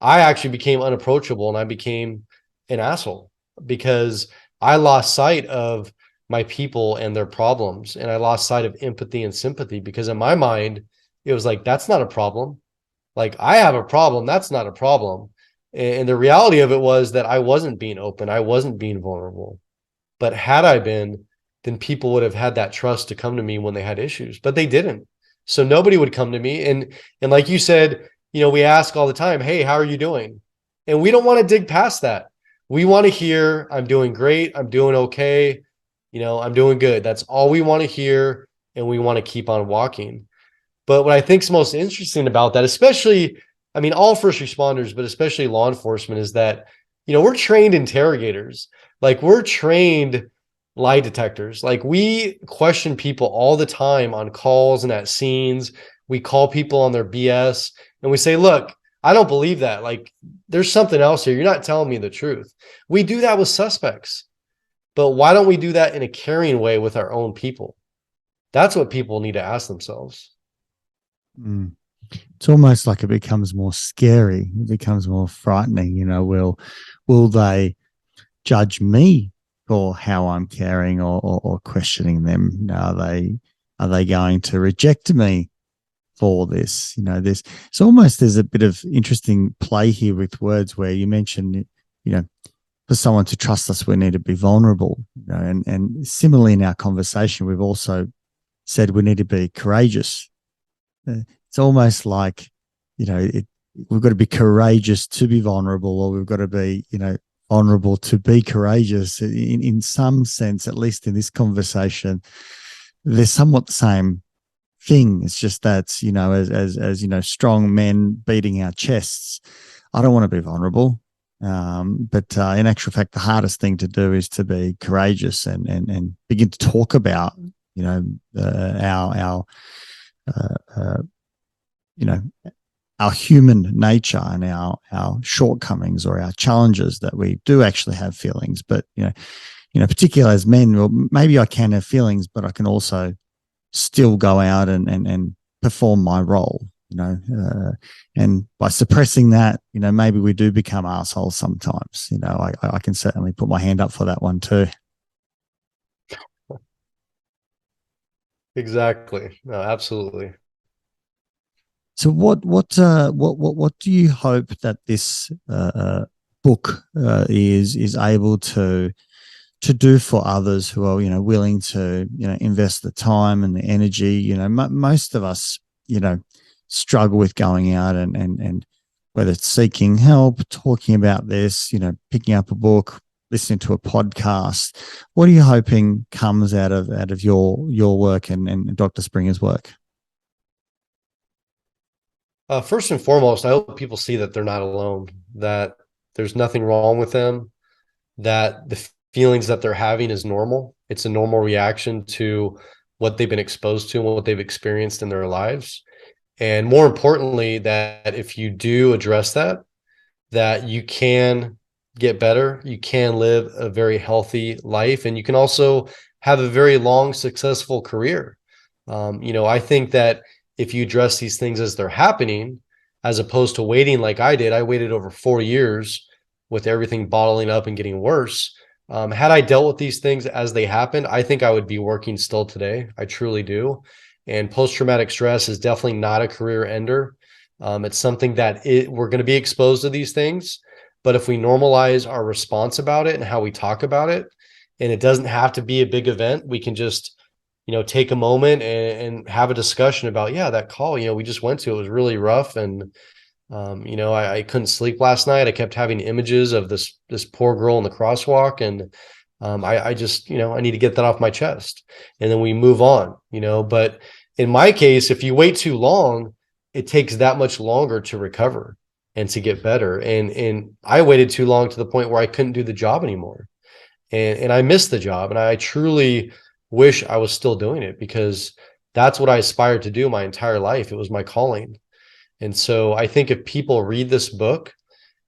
I actually became unapproachable and I became an asshole because I lost sight of my people and their problems. And I lost sight of empathy and sympathy because in my mind, it was like, that's not a problem. Like, I have a problem. That's not a problem. And the reality of it was that I wasn't being open. I wasn't being vulnerable. But had I been, then people would have had that trust to come to me when they had issues, but they didn't. So nobody would come to me. And like you said, we ask all the time, hey, how are you doing? And we don't want to dig past that. We want to hear, I'm doing great. I'm doing okay. I'm doing good. That's all we want to hear. And we want to keep on walking. But what I think is most interesting about that, especially, I mean, all first responders, but especially law enforcement, is that, we're trained interrogators. Like, we're trained lie detectors. Like, we question people all the time on calls and at scenes. We call people on their BS and we say, look, I don't believe that. Like, there's something else here. You're not telling me the truth. We do that with suspects, but why don't we do that in a caring way with our own people? That's what people need to ask themselves. It's almost like it becomes more scary. It becomes more frightening. Will they judge me for how I'm caring or questioning them? Are they going to reject me for this? It's almost, there's a bit of interesting play here with words where you mentioned, for someone to trust us, we need to be vulnerable. And similarly in our conversation, we've also said we need to be courageous. It's almost like, we've got to be courageous to be vulnerable, or we've got to be, vulnerable to be courageous. In some sense, at least in this conversation, they're somewhat the same thing. It's just that, as strong men beating our chests, I don't want to be vulnerable. But in actual fact, the hardest thing to do is to be courageous and begin to talk about, our human nature and our shortcomings or our challenges, that we do actually have feelings. But, particularly as men, well, maybe I can have feelings, but I can also still go out and perform my role, and by suppressing that, maybe we do become assholes sometimes. I can certainly put my hand up for that one too. Exactly. No, absolutely. So what do you hope that this book is able to do for others who are willing to invest the time and the energy? Most of us struggle with going out and whether it's seeking help, talking about this, picking up a book, listening to a podcast. What are you hoping comes out of your work and Dr. Springer's work? First and foremost, I hope people see that they're not alone, that there's nothing wrong with them, that the feelings that they're having is normal. It's a normal reaction to what they've been exposed to and what they've experienced in their lives. And more importantly, that if you do address that, that you can get better, you can live a very healthy life, and you can also have a very long, successful career. I think that if you address these things as they're happening, as opposed to waiting like I did, I waited over 4 years with everything bottling up and getting worse. Had I dealt with these things as they happened, I think I would be working still today. I truly do. And post-traumatic stress is definitely not a career ender. It's something that we're going to be exposed to these things. But if we normalize our response about it and how we talk about it, and it doesn't have to be a big event, we can just take a moment and have a discussion about, that call, we just went to, it was really rough. And, I couldn't sleep last night. I kept having images of this poor girl in the crosswalk. And, I just, I need to get that off my chest, and then we move on, but in my case, if you wait too long, it takes that much longer to recover and to get better. And I waited too long to the point where I couldn't do the job anymore. And I missed the job. And I truly wish I was still doing it, because that's what I aspired to do my entire life. It was my calling. And so I think if people read this book,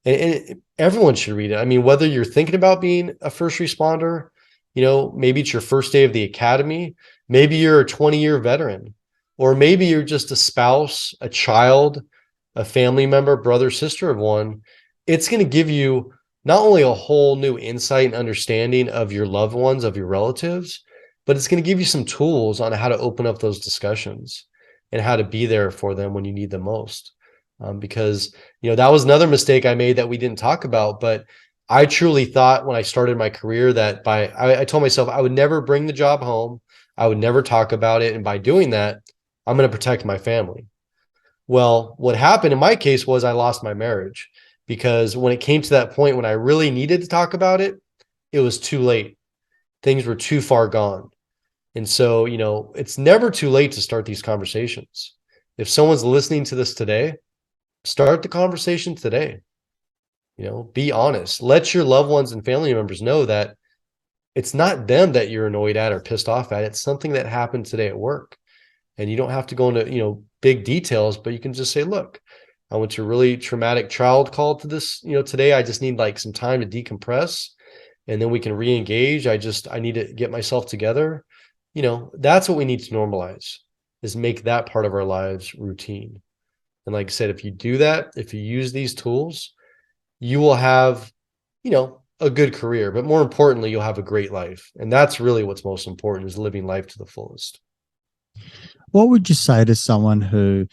and everyone should read it. I mean, whether you're thinking about being a first responder, maybe it's your first day of the academy. Maybe you're a 20-year veteran, or maybe you're just a spouse, a child, a family member, brother, sister of one. It's going to give you not only a whole new insight and understanding of your loved ones, of your relatives, but it's going to give you some tools on how to open up those discussions and how to be there for them when you need them most. Because, that was another mistake I made that we didn't talk about, but I truly thought when I started my career that I told myself I would never bring the job home. I would never talk about it. And by doing that, I'm going to protect my family. Well, what happened in my case was I lost my marriage, because when it came to that point when I really needed to talk about it, it was too late. Things were too far gone. And so, it's never too late to start these conversations. If someone's listening to this today, start the conversation today. Be honest. Let your loved ones and family members know that it's not them that you're annoyed at or pissed off at. It's something that happened today at work. And you don't have to go into, big details, but you can just say, look, I went to a really traumatic child call to this, today. I just need like some time to decompress, and then we can re-engage. I need to get myself together. That's what we need to normalize, is make that part of our lives routine. And like I said, if you do that, if you use these tools, you will have, a good career, but more importantly, you'll have a great life. And that's really what's most important, is living life to the fullest. What would you say to someone who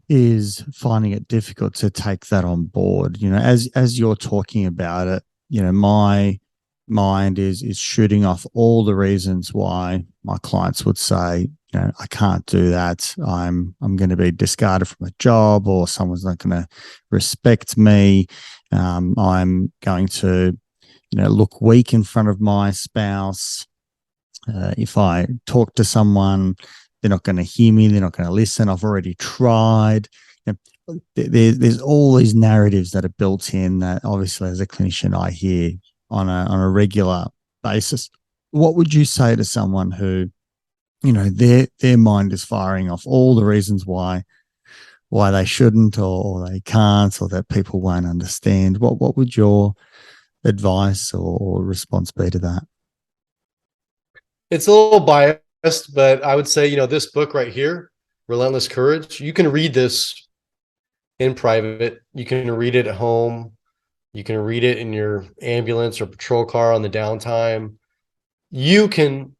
is finding it difficult to take that on board? As you're talking about it, my mind is shooting off all the reasons why my clients would say, I can't do that. I'm going to be discarded from a job, or someone's not going to respect me. I'm going to, look weak in front of my spouse. If I talk to someone, they're not going to hear me. They're not going to listen. I've already tried. There's all these narratives that are built in that obviously as a clinician I hear on a regular basis. What would you say to someone who, their mind is firing off all the reasons why they shouldn't, or they can't, or that people won't understand? What would your advice or response be to that? It's a little biased, but I would say, this book right here, Relentless Courage, you can read this in private. You can read it at home. You can read it in your ambulance or patrol car on the downtime. You can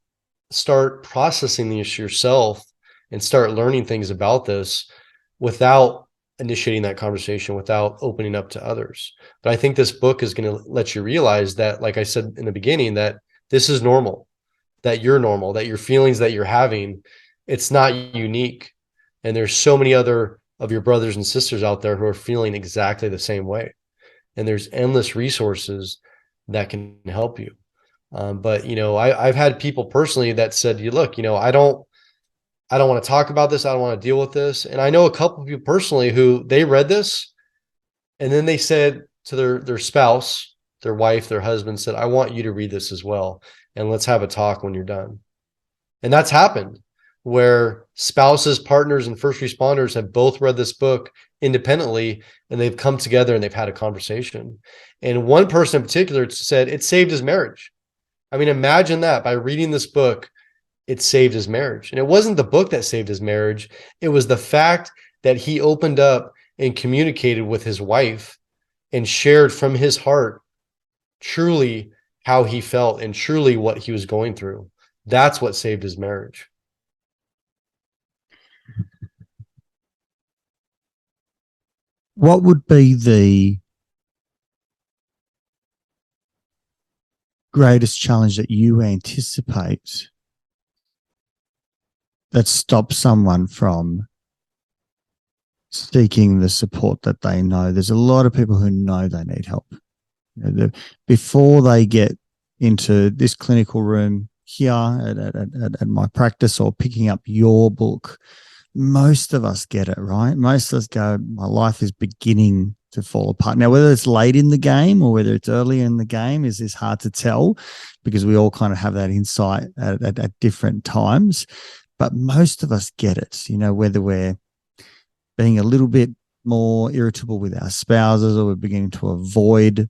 start processing the issue yourself and start learning things about this without initiating that conversation, without opening up to others. But I think this book is going to let you realize that, like I said in the beginning, that this is normal, that you're normal, that your feelings that you're having, it's not unique. And there's so many other of your brothers and sisters out there who are feeling exactly the same way. And there's endless resources that can help you. But I've had people personally that said, look, I don't want to talk about this. I don't want to deal with this. And I know a couple of people personally who they read this, and then they said to their spouse, their wife, their husband, said, I want you to read this as well. And let's have a talk when you're done. And that's happened, where spouses, partners, and first responders have both read this book independently, and they've come together and they've had a conversation. And one person in particular said it saved his marriage. I mean, imagine that. By reading this book, it saved his marriage. And it wasn't the book that saved his marriage. It was the fact that he opened up and communicated with his wife and shared from his heart truly how he felt and truly what he was going through. That's what saved his marriage. What would be the greatest challenge that you anticipate that stops someone from seeking the support that they know? There's a lot of people who know they need help. Before they get into this clinical room here at my practice, or picking up your book, most of us get it, right? Most of us go, my life is beginning to fall apart. Now, whether it's late in the game or whether it's early in the game is hard to tell, because we all kind of have that insight at different times. But most of us get it, whether we're being a little bit more irritable with our spouses, or we're beginning to avoid,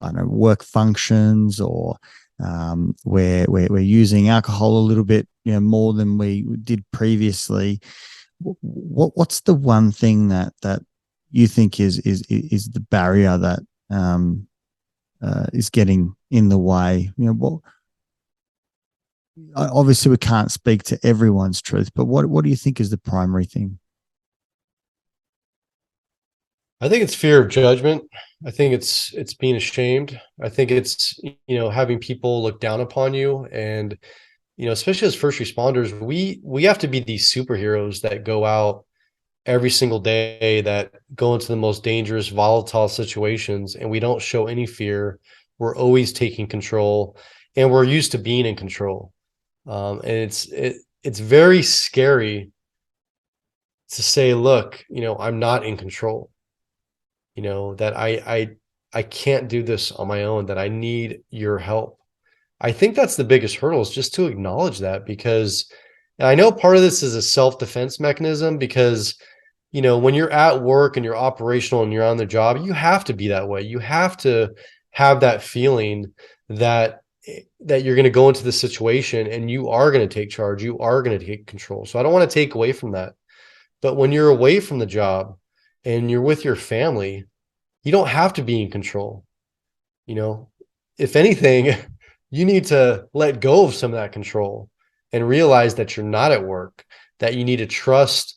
work functions, or we're using alcohol a little bit, more than we did previously. What's the one thing that you think is the barrier that is getting in the way? Obviously we can't speak to everyone's truth, but what do you think is the primary thing? I think it's fear of judgment. I think it's being ashamed. I think it's, having people look down upon you. And, especially as first responders, we have to be these superheroes that go out every single day, that go into the most dangerous, volatile situations, and we don't show any fear. We're always taking control, and we're used to being in control. And it's very scary to say, look, I'm not in control. That I can't do this on my own, that I need your help. I think that's the biggest hurdle, is just to acknowledge that, because and I know part of this is a self-defense mechanism, because when you're at work and you're operational and you're on the job, you have to be that way. You have to have that feeling that you're going to go into the situation and you are going to take charge, you are going to take control. So I don't want to take away from that. But when you're away from the job and you're with your family, you don't have to be in control. If anything, you need to let go of some of that control and realize that you're not at work, that you need to trust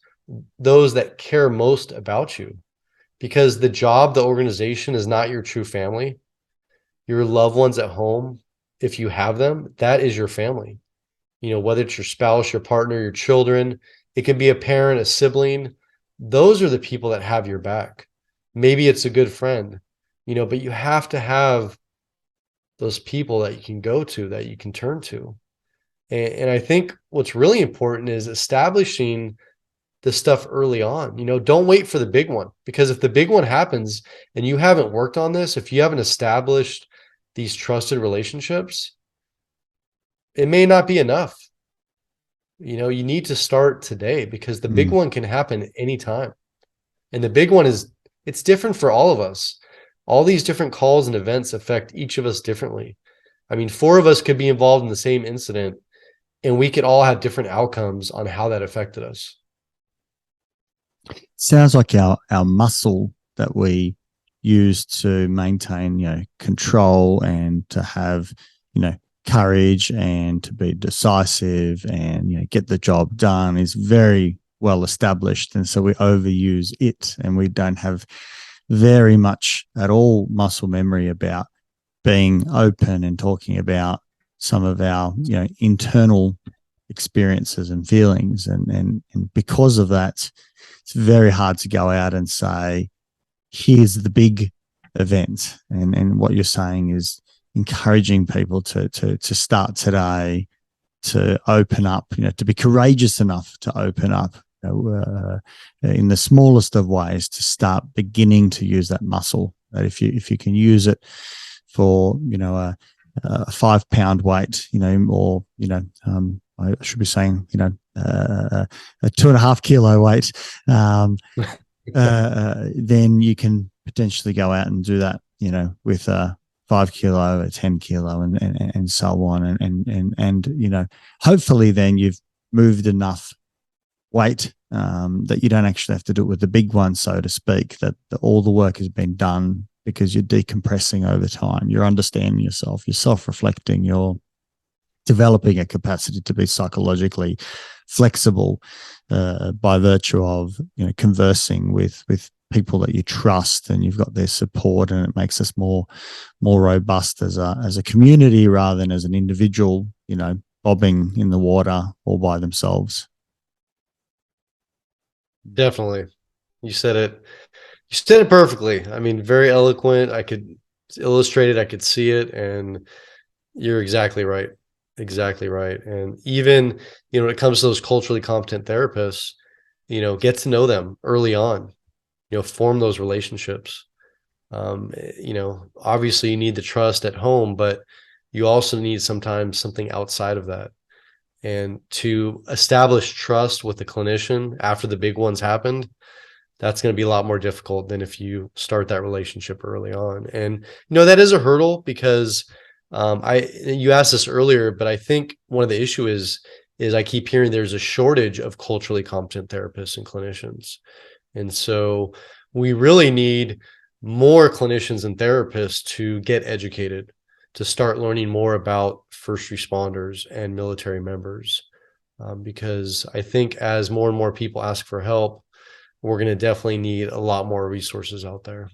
those that care most about you, because the job, the organization, is not your true family. Your loved ones at home, if you have them, that is your family. Whether it's your spouse, your partner, your children, it can be a parent, a sibling. Those are the people that have your back. Maybe it's a good friend, but you have to have those people that you can go to, that you can turn to. And I think what's really important is establishing this stuff early on. Don't wait for the big one, because if the big one happens and you haven't worked on this, if you haven't established these trusted relationships, it may not be enough. You need to start today, because the big one can happen anytime. And the big one it's different for all of us. All these different calls and events affect each of us differently. I mean, 4 of us could be involved in the same incident, and we could all have different outcomes on how that affected us. Sounds like our muscle that we use to maintain, control, and to have, courage, and to be decisive, and, get the job done, is very well established. And so we overuse it, and we don't have very much at all muscle memory about being open and talking about some of our, internal experiences and feelings. And because of that, it's very hard to go out and say, here's the big event. And what you're saying is encouraging people to start today, to open up, to be courageous enough to open up, in the smallest of ways, to start beginning to use that muscle. That if you can use it for, a 5 pound weight, or, I should be saying, a 2.5 kilo weight, then you can potentially go out and do that, with a 5 kilo, a 10 kilo, and so on. And hopefully then you've moved enough weight that you don't actually have to do it with the big one, so to speak, that all the work has been done, because you're decompressing over time. You're understanding yourself, you're self-reflecting, you're developing a capacity to be psychologically flexible by virtue of conversing with people that you trust, and you've got their support, and it makes us more robust as a community, rather than as an individual, bobbing in the water all by themselves. Definitely. You said it perfectly. I mean, very eloquent. I could illustrate it, I could see it, and you're exactly right. Exactly right. And even, when it comes to those culturally competent therapists, get to know them early on, form those relationships. Obviously you need the trust at home, but you also need sometimes something outside of that. And to establish trust with the clinician after the big ones happened, that's going to be a lot more difficult than if you start that relationship early on. And, that is a hurdle, because You asked this earlier, but I think one of the issue is I keep hearing there's a shortage of culturally competent therapists and clinicians. And so we really need more clinicians and therapists to get educated, to start learning more about first responders and military members. Because I think as more and more people ask for help, we're going to definitely need a lot more resources out there.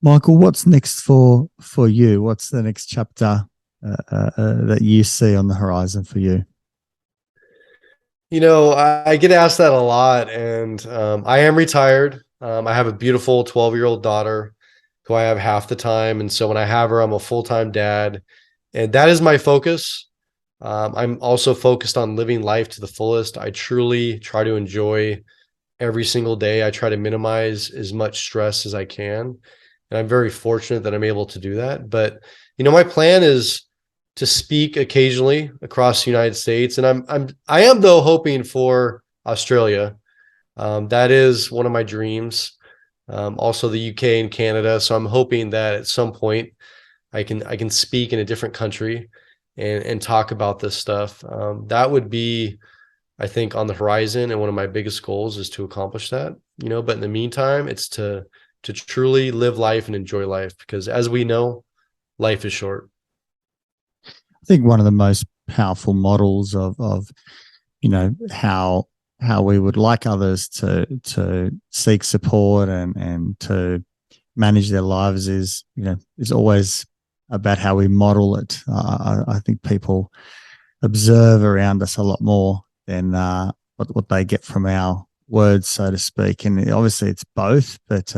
Michael, what's next for you? What's the next chapter that you see on the horizon for you? You know, I get asked that a lot, and I am retired. I have a beautiful 12-year-old daughter who I have half the time. And so when I have her, I'm a full-time dad, and that is my focus. I'm also focused on living life to the fullest. I truly try to enjoy every single day. I try to minimize as much stress as I can. And I'm very fortunate that I'm able to do that. But, you know, my plan is to speak occasionally across the United States. And I am though hoping for Australia. That is one of my dreams. Also the UK and Canada. So I'm hoping that at some point I can speak in a different country and talk about this stuff. That would be, I think, on the horizon. And one of my biggest goals is to accomplish that, you know, but in the meantime, it's to truly live life and enjoy life, because as we know, life is short. I think one of the most powerful models of you know, how we would like others to seek support and to manage their lives is, you know, is always about how we model it. I think people observe around us a lot more than what they get from our words, so to speak. And obviously it's both, but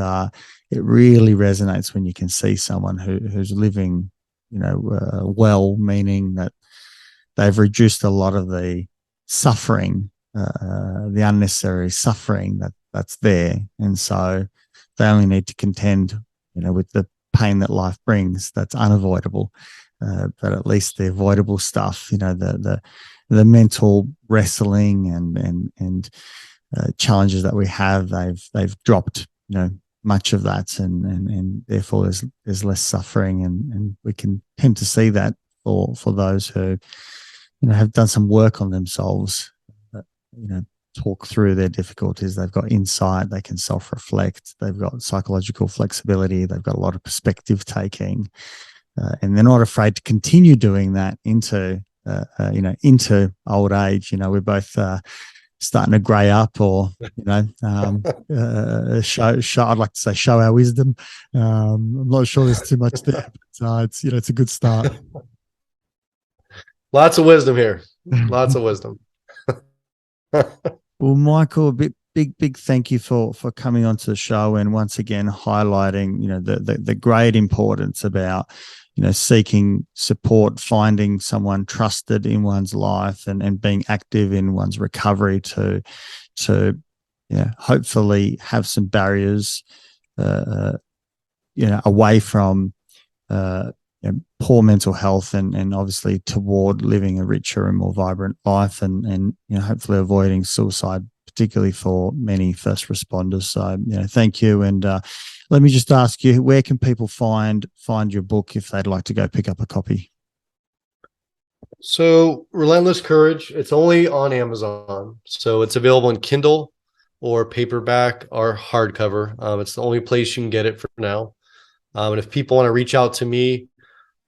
it really resonates when you can see someone who's living, you know, well, meaning that they've reduced a lot of the suffering, the unnecessary suffering that's there. And so they only need to contend, you know, with the pain that life brings that's unavoidable. But at least the avoidable stuff, you know, the mental wrestling and challenges that we have, they've dropped, you know, much of that, and therefore there's less suffering, and we can tend to see that for those who, you know, have done some work on themselves, you know, talk through their difficulties. They've got insight, they can self-reflect, they've got psychological flexibility, they've got a lot of perspective taking, and they're not afraid to continue doing that into you know, into old age. You know, we're both starting to grey up, or, you know, show I'd like to say show our wisdom. I'm not sure there's too much there, but it's, you know, it's a good start. Lots of wisdom here. Lots of wisdom. Well, Michael, a big thank you for coming onto the show, and once again highlighting, you know, the great importance about, you know, seeking support, finding someone trusted in one's life, and being active in one's recovery to hopefully have some barriers, you know, away from you know, poor mental health, and obviously toward living a richer and more vibrant life, and you know, hopefully avoiding suicide, particularly for many first responders. So, you know, thank you. And let me just ask you, where can people find your book if they'd like to go pick up a copy? So Relentless Courage, it's only on Amazon. So it's available in Kindle or paperback or hardcover. It's the only place you can get it for now. And if people want to reach out to me,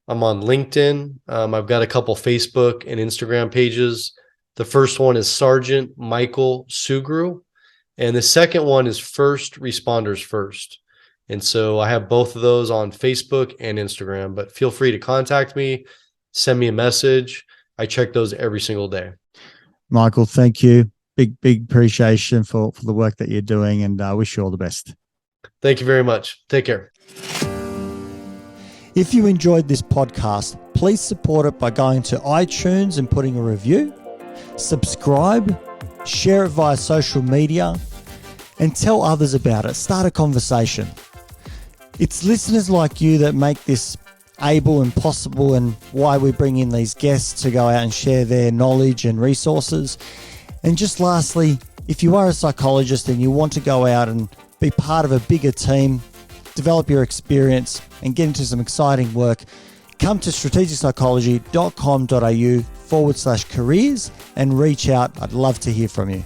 I'm on LinkedIn. I've got a couple Facebook and Instagram pages. The first one is Sergeant Michael Sugrue, and the second one is First Responders First. And so I have both of those on Facebook and Instagram, but feel free to contact me, send me a message. I check those every single day. Michael, thank you. Big appreciation for the work that you're doing, and I wish you all the best. Thank you very much. Take care. If you enjoyed this podcast, please support it by going to iTunes and putting a review, subscribe, share it via social media, and tell others about it. Start a conversation. It's listeners like you that make this able and possible, and why we bring in these guests to go out and share their knowledge and resources. And just lastly, if you are a psychologist and you want to go out and be part of a bigger team, develop your experience, and get into some exciting work, come to strategicpsychology.com.au/careers and reach out. I'd love to hear from you.